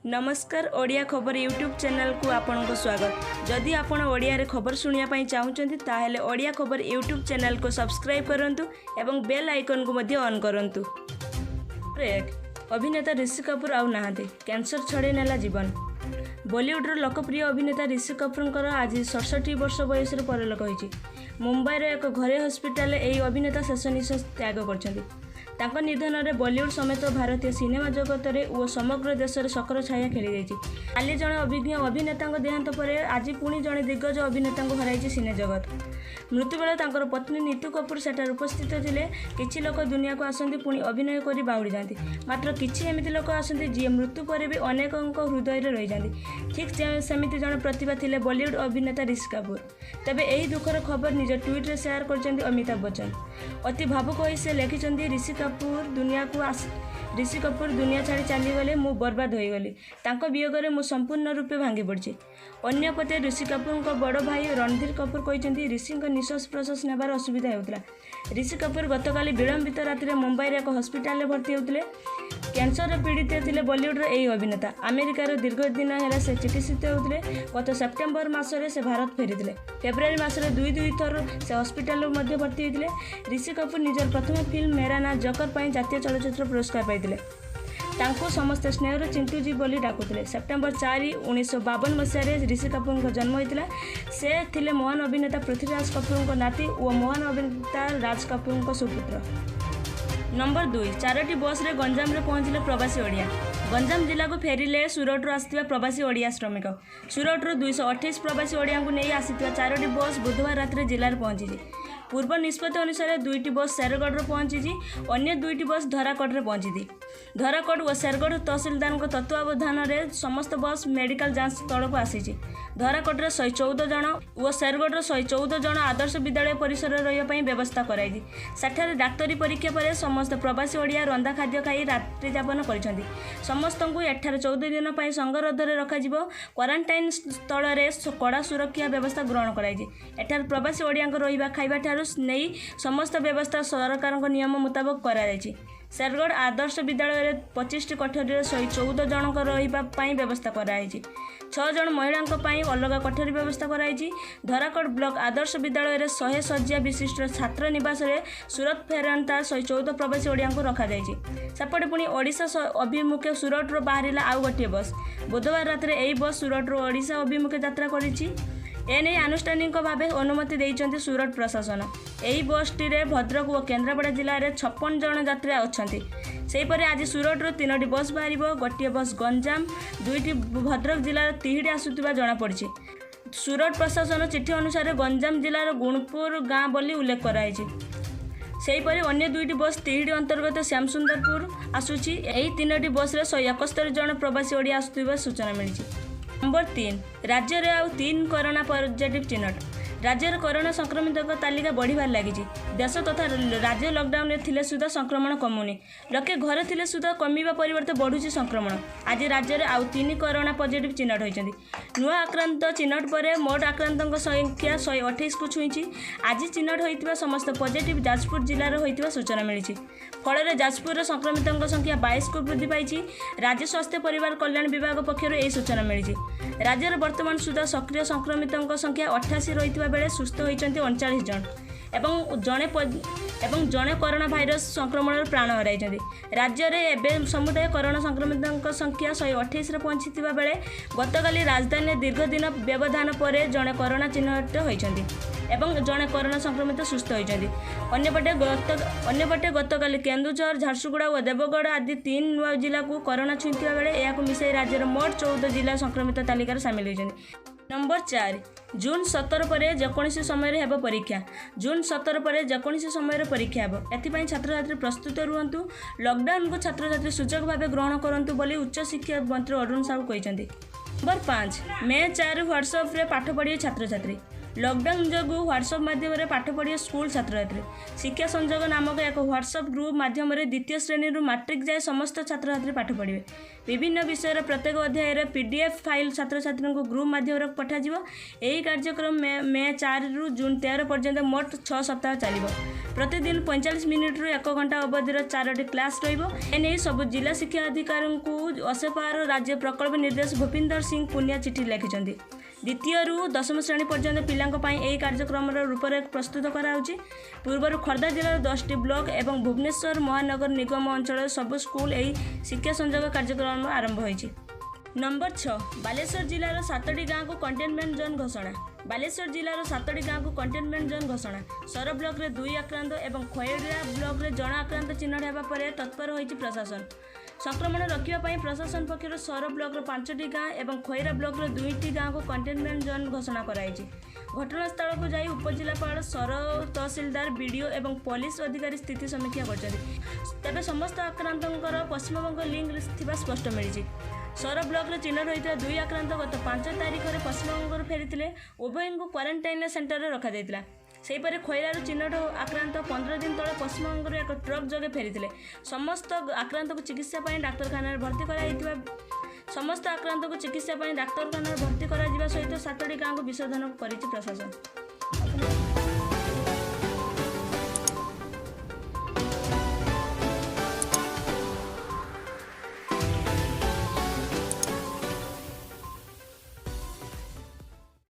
नमस्कार ओडिया खबर YouTube channel को आपन को स्वागत। जदि आपण ओडिया रे खबर सुनिया पई चाहुचंती ताहेले ओडिया खबर यूट्यूब चैनल को सब्सक्राइब करंतु एवं बेल आइकन को मध्य ऑन करंतु। एक अभिनेता ऋषि कपूर आउ नाहांती, कैंसर छड़े नेला जीवन। बॉलीवुड रो लोकप्रिय अभिनेता ऋषि कपूर आज 67 वर्ष बयस परलोक होइछि। मुंबई रो एक घरे हॉस्पिटल एही अभिनेता शेष निश्वास त्याग करछन्ती। तांको निधन में बॉलीवुड समेत भारतीय सिनेमा जगत में और समग्र देश में शोकर छाया खेली जाइए। काली जड़े अभिज्ञ अभिनेता देहांत पर आज पुणी जड़े दिग्गज अभिनेता हराई सिने जगत। मृत्यु बेले तांकर पत्नी नीतू कपूर सेठार उपस्थित थिले। किछि लोक दुनिया को आसती पुणी अभिनय कर बाहुड़ी जाती, मात्र किछि एमिति लोक आसती जी मृत्यु पर भी अनेक हृदय रही जाती। ठीक सेमिति जड़े प्रतिभा थिले बॉलीवुड अभिनेता ऋषि कपूर। तेबे एही दुखर खबर निज ट्वीट रे शेयर करछन्ती अमिताभ बच्चन। अति भावुक होई से लिखिछन्ती ऋषि कपूर दुनिया छाड़ी चलीगले, मु बर्बाद हो गली। तांको वियोगरे मु संपूर्ण रूपे भांगी पड़ी। अन्यपटे ऋषि कपूर बड़ भाई रणधीर कपूर कहते ऋषि निश्वास प्रश्वास नेबार असुविधा होता। ऋषि कपूर गतकाली विलंबित राति मुंबई एक हॉस्पिटल भर्ती होते। कैंसर पीड़ित थे बॉलीवुड यही अभिनेता। अमेरिकार दीर्घ दिन है से चिकित्सित होते। गत सेप्टेम्बर मसरे से भारत फेरी। फेब्रुआरी मसरे दुई थर से हॉस्पिटल भर्ती होते। ऋषि कपूर निजर प्रथम फिल्म मेरा ना जकर पर जातीय चलचित्र पुरस्कार पाई। समस्त स्नेहर चिंटूजी बोली डाकुले। सेप्टेम्बर 4, 1952 मसीह ऋषि कपूर जन्म होता। से थिले महान अभिनेता पृथ्वीराज कपूर नाती और महान अभिनेता राज कपूर सुपुत्र। नंबर 2 4टी बस रे गंजाम रे पहुंचले प्रवासी ओडिया। गंजाम जिला को फेरिले सूरत रो आसिथिबा प्रवासी ओडिया श्रमिक। सूरत रो 228 प्रवासी ओडिया को नहीं आसिथिबा 4टी बस बुधवार रात जिले में पहुंची। पूर्व निष्पत्ति अनुसार 2टी बस शेरगढ़ पहुंची, अन्य 2टी बस धराकोट में पहुंची। धराकोट और शेरगढ़ तहसिलदार तत्वावधान में समस्त बस मेडिकल जांच तल को आसी। धराकोट 114 जन और शेरगढ़ 114 जन आदर्श विद्यालय परिसर रही व्यवस्था कराई। सेठारे डाक्तरी परीक्षा पर समस्त प्रवासी ओडिया रंधा खाद्य खाई रात्रि यापन कर समस्त को एठार 14 दिन पर संगरोध में रखा। क्वारंटाइन स्थल में कड़ा सुरक्षा व्यवस्था ग्रहण कराई। एठार प्रवासी ओडिया रहा खाइबा नहीं समस्त व्यवस्था सरकार नियम मुताबक कराई। शेरगढ़ आदर्श विद्यालय 25टी कठोरी 114 जन रही व्यवस्था कराई। 6 जन महिला अलग कठोरी व्यवस्था कराई। धराकोट ब्लॉक आदर्श विद्यालय 100 शज्या विशिष्ट छात्र निवास में सूरत फेरंता 114 प्रवासी ओडिया को रखाई। सेपटे पुणी ओडिशा अभिमुखे सूरत बाहर आउ गोटे बस। बुधवार रात यही बस सूरत ओडिशा अभिमुखे यात्रा करी। एने आनुष्ठानिक भाव अनुमति देइछन्ति सूरत प्रशासन। यही बसटी भद्रक और केन्द्रापड़ा जिले में 56 जन यात्री अच्छा। सेहीपरि आज सूरत 3टी बस बाहर, गोटे बस गंजाम, 2टी भद्रक जिलार तिहिड़ी आसुवा जमापड़ी। सूरत प्रशासन चिठी अनुसार गंजाम जिलार गुणपुर गाँ बोली उल्लेख कराई। सेहीपरि अन्य 2टी बस तिहिड़ी अंतर्गत श्यामसुंदरपुर आसुची। यही 3टी बस 171 जन प्रवासी ओडिया आसुवा सूचना मिली। नंबर 3 राज्य में आउ 3 कोरोना पॉजिटिव चिन्हट। राज्य में कोरोना संक्रमित तालिका बढ़िबार लगी। देश तथा राज्य लॉकडाउन थिले सुधा संक्रमण कमुनी। लोके घरे थिले सुधा कमिबा परिवर्ते बढ़ुची संक्रमण। आज राज्य में आउ 3 कोरोना पॉजिटिव चिन्हट होइछन्ति। नुआ आक्रांत चिन्हट पर मोट आक्रांतों संख्या 128 को छुईची। आज चिन्हट होइतिबा समस्त पॉजिटिव जाजपुर जिलार होइतिबा सूचना मिली। फल जाजपुर संक्रमितों संख्या 22 को वृद्धि पाई। राज्य स्वास्थ्य परिवार कल्याण विभाग पक्षर यह सूचना मिली। राज्य में वर्तमान सुधा सक्रिय संक्रमितों संख्या 88 रही बेले सुस्थ होती 39 जन एवं जड़े कोरोना भाइरस संक्रमण प्राण हराई। राज्य में एवं समुदाय कोरोना संक्रमितों संख्या 128 पहुंची बेले गतकाली राजधानी दीर्घ दिन व्यवधान पर जड़े कोरोना चिन्हट होती एवं जड़े कोरोना संक्रमित सुस्थ होती। अन्यपटे गतकाली केन्दुझर, झारसुगुड़ा और देवगढ़ आदि 3 नुआ जिला को कोरोना छुईता बेले यह मिसाई राज्यर मोट 14 जिला संक्रमित तालिकार सामिल होती। नंबर 4 जून 17 पर जेकोसी समय हेब परीक्षा। जून 17 पर जेकोसी समय परीक्षा हेब। एथिपाई छात्र छात्री प्रस्तुत रुहतु। लॉकडाउन को छात्र छात्री सूचक भाव ग्रहण करंतु बोली उच्च शिक्षा मंत्री अरुण साहू कहते। नंबर 5 मे 4 व्हाट्सएप रे पाठ पढ़िए छात्र छात्री। लॉकडाउन जो व्हाट्सएप माध्यम पाठ पढ़िए स्कूल छात्र छात्री। शिक्षा संजोग नामक एक व्हाट्सएप ग्रुप माध्यम द्वितीय श्रेणी मैट्रिक जाए समस्त छात्र छात्री पाठ पढ़िए। विभिन्न विषय प्रत्येक अध्याय पीडीएफ फाइल छात्र छात्री ग्रुप माध्यम पठाଯିବ। यही कार्यक्रम मे 4 रु जून 13 पर्यंत मोट 6 सप्ताह चलिବ। प्रतिदिन 45 मिनिट्रु 1 घंटा अवधिर 4टी क्लास रही सब जिला शिक्षा अधिकारी को असेपार राज्य प्रकल्प निर्देश भूपिंदर सिंह पुनिया चिठी लिखिं। द्वितीयरु दशम श्रेणी पर्यंत पिलांक यह कार्यक्रम रूपरेख प्रस्तुत कराउछि। पूर्वर खोर्धा जिलार 10टी ब्लॉक एवं भुवनेश्वर महानगर निगम अंचल सब स्कूल यही शिक्षा संयोग कार्यक्रम आरंभ होइछि। नंबर 6 बालेश्वर जिलार 7टी गाँव को कंटेनमेंट जोन घोषणा। बालेश्वर जिलार 7टी गाँव को कंटेनमेंट जोन घोषणा। सर ब्लॉक रे 2 आक्रांत एवं खैरा ब्लॉक रे जन आक्रांत चिन्हट हेबा परे तत्पर होइछि प्रशासन। संक्रमण रखिबा सर पक्षर सर ब्लॉक 5टी गाँव एवं खैरा ब्लॉक 2टी गाँव को कंटेनमेंट जोन घोषणा कराइछि। घटनास्थल को जाई उपजिलापाल सर तहसीलदार बीडीओ एवं पुलिस अधिकारी स्थिति समीक्षा करछथि। तबे समस्त आक्रांतंकर पश्चिमबंग लिंक थिबा स्पष्ट मिलिछि। सर ब्लॉक चिन्हट होता 2 आक्रांत गत 5 तारिख में पश्चिमबंग फेरी उभय को क्वारंटाइन सेंटर में रखा जाइतिला। सेहीपरि खैरार चिन्हट आक्रांत 15 दिन तले पश्चिमबंग एक ट्रक जगे फेरी समस्त आक्रांत को चिकित्सा डाक्तखाना भर्ती कराइतिबा समस्त आक्रांत को चिकित्सा डाक्तखाना भर्ती करा सहित 7टी गाँव को विशोधन करिछि प्रशासन।